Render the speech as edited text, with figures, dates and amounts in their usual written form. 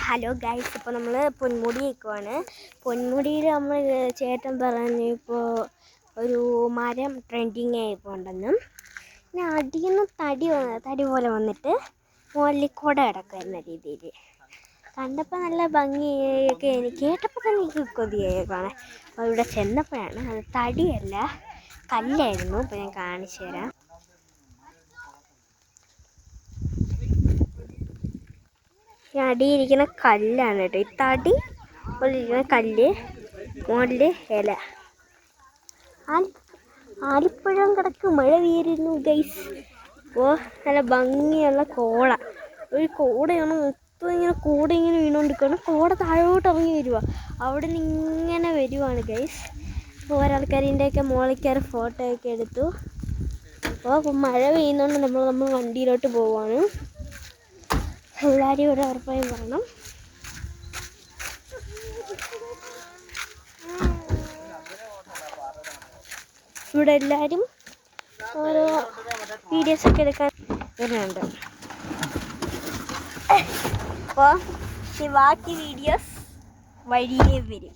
Hello guys, ഇപ്പോൾ നമ്മൾ പൊന്മുടി നിൽക്കുവാണ്. പൊന്മുടിയിൽ നമ്മൾ ചേട്ടൻ പറഞ്ഞു ഇപ്പോൾ ഒരു മരം ട്രെൻഡിങ് ആയിപ്പോണ്ടെന്നും പിന്നെ അടിയിൽ നിന്ന് തടി പോലെ വന്നിട്ട് മുകളിൽ കുട കിടക്കുന്ന രീതിയിൽ കണ്ടപ്പോൾ നല്ല ഭംഗിയൊക്കെ. എനിക്ക് കേട്ടപ്പോൾ തന്നെ എനിക്ക് കൊതിയായി കാണാൻ. അപ്പോൾ ഇവിടെ ചെന്നപ്പോഴാണ് അത് തടിയല്ല കല്ലായിരുന്നു. ഇപ്പോൾ ഞാൻ കാണിച്ചു തരാം. ഈ അടിയിരിക്കുന്ന കല്ലാണ് കേട്ടോ. ഈ തടി പോലിരിക്കുന്ന കല്ല്, മുകളിൽ ഇല. ആലിപ്പഴം കിടക്ക് മഴ വീരുന്നു ഗൈസ്. അപ്പോൾ നല്ല ഭംഗിയുള്ള കോട. ഒരു കോടയാണ് മൊത്തം ഇങ്ങനെ കൂടെ ഇങ്ങനെ വീണുകൊണ്ടിരിക്കുകയാണ്. കോട താഴോട്ട് ഇറങ്ങി വരുക. അവിടെ നിന്ന് ഇങ്ങനെ വരുവാണ് ഗൈസ്. അപ്പോൾ ഒരാൾക്കാരിൻ്റെയൊക്കെ മുകളിൽ കയറി ഫോട്ടോ ഒക്കെ എടുത്തു. അപ്പോൾ മഴ പെയ്യുന്നതുകൊണ്ട് നമ്മൾ വണ്ടിയിലോട്ട് പോവുകയാണ്. എല്ലാവരും ഇവിടെ ഉറപ്പായും പറയണം. ഇവിടെ എല്ലാവരും ഓരോ വീഡിയോസൊക്കെ എടുക്കാൻ വരുന്നുണ്ട്. അപ്പോൾ ബാക്കി വീഡിയോസ് വഴിയേ വരും.